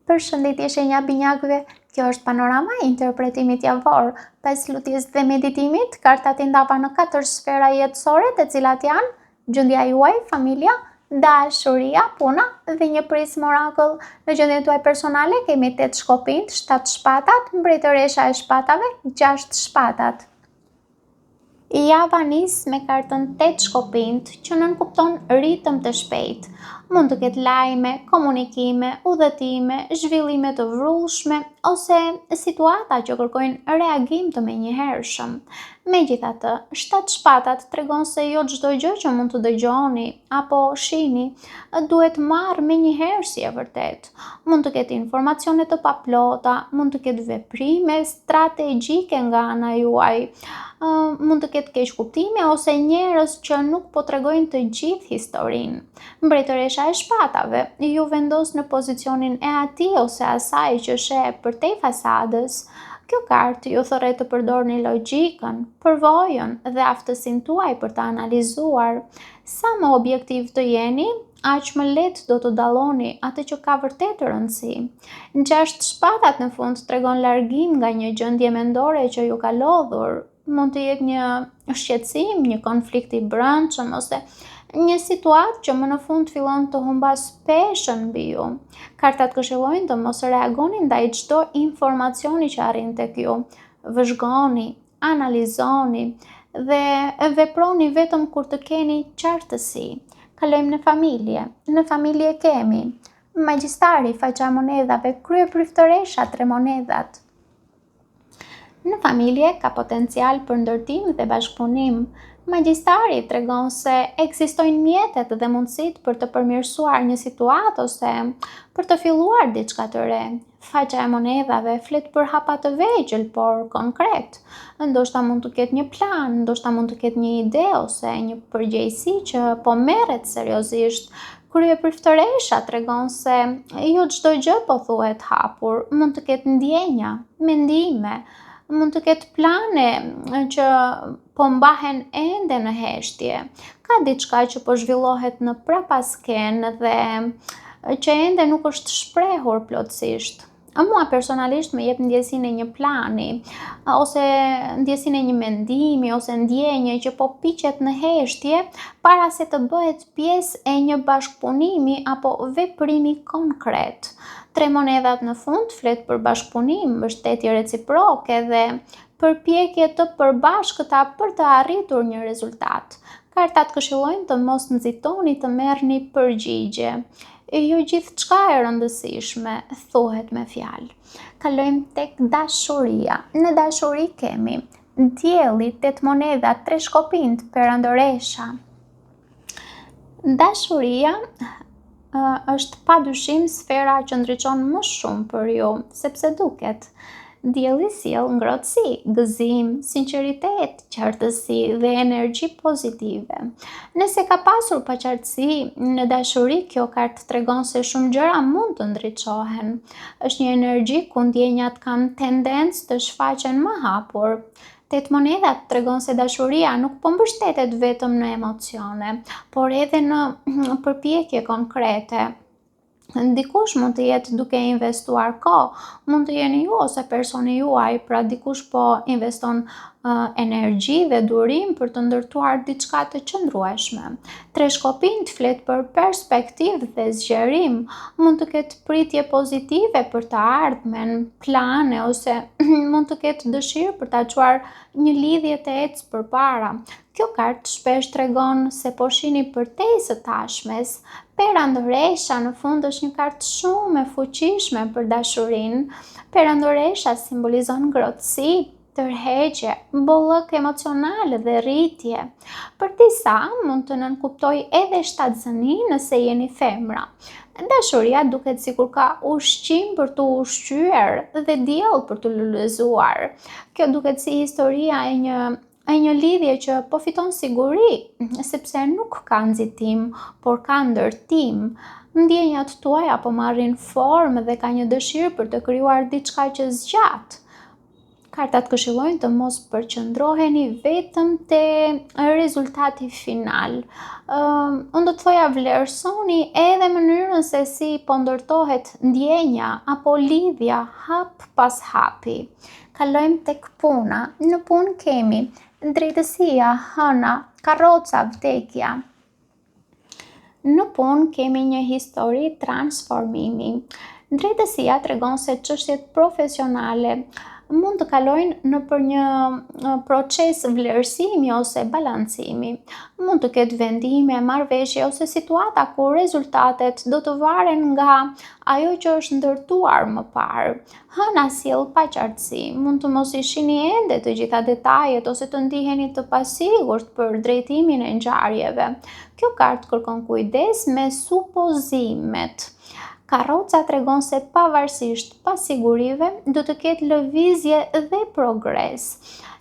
Përshëndetje shenja binjakëve, kjo është panorama e interpretimit javor, 5 lutjes dhe meditimit, kartat i ndapa në 4 sfera jetësore, të cilat janë gjendja juaj, familja, dashuria, puna dhe një prismë orakull. Në gjendjen tuaj personale kemi 8 shkopinj, 7 shpatat, mbretëresha e shpatave, 6 shpatat. Java nis me kartën 8 shkopinjt, që nënkupton ritëm të shpejt. Mund të ketë lajme, komunikime, udhëtime, zhvillime të vrullshme ose situata që kërkojnë reagim të menjëhershëm. Megjithatë, 7 shpatat tregon se jo çdo gjë që mund të dëgjoni apo shihni duhet marrë menjëherë si e vërtet. Mund të ketë informacione të paplota, mund të ketë veprime strategjike nga ana juaj. Mund të ketë keqkuptime ose njerëz që nuk po tregojnë të gjithë historinë. Mbretëresha e shpatave ju vendos në pozicionin e atij ose asaj që sheh përtej fasadës. Kjo kartë ju thërret të përdorni logjikën, përvojën dhe aftësinë tuaj për të analizuar. Sa më objektiv të jeni, aq më lehtë do të dalloni atë që ka vërtet rëndësi. 6 shpatat në fund tregon largim nga një gjendje mendore që ju ka lodhur. Mund të jetë një shqetësim, një konflikt i brendshëm ose një situatë që më në fund fillon të humbas peshën mbi ju. Kartat këshillojnë të mos reagoni ndaj çdo informacioni që arrin tek ju. Vëzhgoni, analizoni dhe veproni vetëm kur të keni qartësi. Kalojmë në familje. Në familje kemi Magjistari, faqa e monedhave, kryepriftëresha, 3 monedhat. Në familje ka potencial për ndërtim dhe bashkëpunim. Magjistari tregon se ekzistojnë mjetet dhe mundësitë për të përmirësuar një situatë ose për të filluar diçka të re. Faqa e monedhave flet për hapa të vegjël, por konkret. Ndoshta mund të ketë një plan, ndoshta mund të ketë një ide ose një përgjegjësi që po merret seriozisht. Kryepriftëresha tregon se jo çdo gjë po thuhet hapur, mund të ketë ndjenja, mendime, mund të ketë plane që po mbahen ende në heshtje. Ka diçka që po zhvillohet në prapaskenë dhe që ende nuk është shprehur plotësisht. Mua personalisht më jep ndjesinë e një plani, ose ndjesinë e një mendimi, ose ndjenje që po piqet në heshtje para se të bëhet pjesë e një bashkëpunimi apo veprimi konkret. 3 monedhat në fund flet për bashkëpunim, mbështetje reciproke dhe përpjekje të përbashkëta për të arritur një rezultat. Kartat këshillojnë të mos nxitoni të merrni përgjigje. Jo gjithçka e rëndësishme thuhet me fjalë. Kalojmë tek dashuria. Në dashuri kemi Dielli, 8 monedha, 3 shkopinjt, perandoresha. Dashuria është padyshim sfera që ndriçon më shumë për ju, sepse duket. Dielli sjell ngrohtësi, gëzim, sinqeritet, qartësi dhe energji pozitive. Nëse ka pasur paqartësi në dashuri, kjo kartë tregon se shumë gjëra mund të ndriçohen. Është një energji ku ndjenjat kanë tendencë të shfaqen më hapur. 8 monedhat tregon se dashuria nuk po mbështetet vetëm në emocione, por edhe në përpjekje konkrete. Dikush mund të jetë duke investuar kohë, mund të jeni ju ose personi juaj, pra dikush po investon energji dhe durim për të ndërtuar diçka të qëndrueshme. 3 shkopinjt flet për perspektivë dhe zgjerim, mund të ketë pritje pozitive për të ardhmen, plane ose mund të ketë dëshirë për ta çuar një lidhje të ecë përpara. Kjo kartë shpesh tregon se po shihni përtej së tashmes. Perandoresha në fund është një kartë shumë e fuqishme për dashurinë. Perandoresha simbolizon ngrohtësi, tërheqje, bollëk emocional dhe rritje. Për disa mund të nënkuptojë edhe shtatzëni nëse jeni femra. Dashuria duket sikur ka ushqim për të ushqyer dhe diell për të lulëzuar. Kjo duket si historia e një lidhje që po fiton siguri, sepse nuk ka nxitim, por ka ndërtim. Ndjenjat tuaja po marrin formë dhe ka një dëshirë për të krijuar diçka që zgjat. Kartat këshillojnë të mos përqendroheni vetëm te rezultati final. Unë do të thoja vlerësoni edhe mënyrën se si po ndërtohet ndjenja apo lidhja hap pas hapi. Kalojmë tek puna. Në punë kemi drejtësia, hëna, karroca, vdekja. Në punë kemi një histori transformimi. Drejtësia tregon se çështjet profesionale mund të kalojnë nëpër një proces vlerësimi ose balancimi. Mund të ketë vendime, marrëveshje ose situata ku rezultatet do të varen nga ajo që është ndërtuar më parë. Hëna sjell paqartësi, mund të mos i shihni ende të gjitha detajet ose të ndiheni të pasigurt për drejtimin e ngjarjeve. Kjo kartë kërkon kujdes me supozimet. Karroca tregon se pavarësisht pasigurive do të ketë lëvizje dhe progres.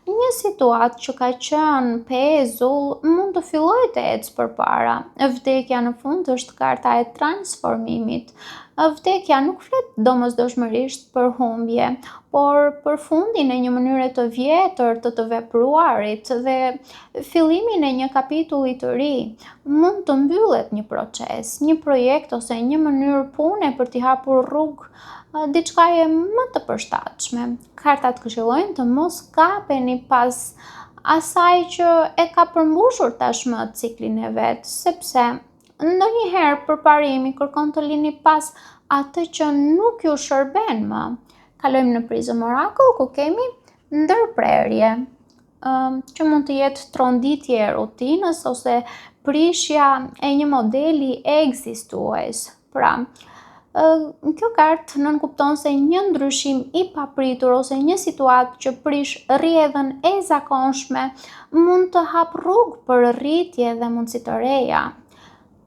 Një situatë që ka qenë pezull mund të fillojë të ecë përpara. Vdekja në fund është karta e transformimit. Vdekja nuk flet domosdoshmërisht për humbje, por për fundin e një mënyre të vjetër të vepruarit dhe fillimin e një kapitulli të ri. Mund të mbyllet një proces, një projekt ose një mënyrë pune për t'i hapur rrugë diçka e më të përshtatshme. Kartat këshillojnë të mos kapeni pas asaj që e ka përmbushur tashmë ciklin e vet, sepse ndonjëherë përparimi kërkon të lini pas atë që nuk ju shërben më. Kalojmë në prizën orakull ku kemi ndërprerje, që mund të jetë tronditje e rutinës ose prishja e një modeli ekzistues. Pra, kjo kartë nënkupton se një ndryshim i papritur ose një situatë që prish rrjedhën e zakonshme mund të hap rrugë për rritje dhe mundësi të reja.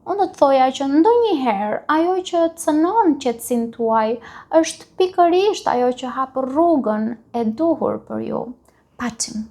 Unë do të thoja që ndonjëherë ajo që cënon qetësinë tuaj është pikërisht ajo që hap rrugën e duhur për ju. Paçim.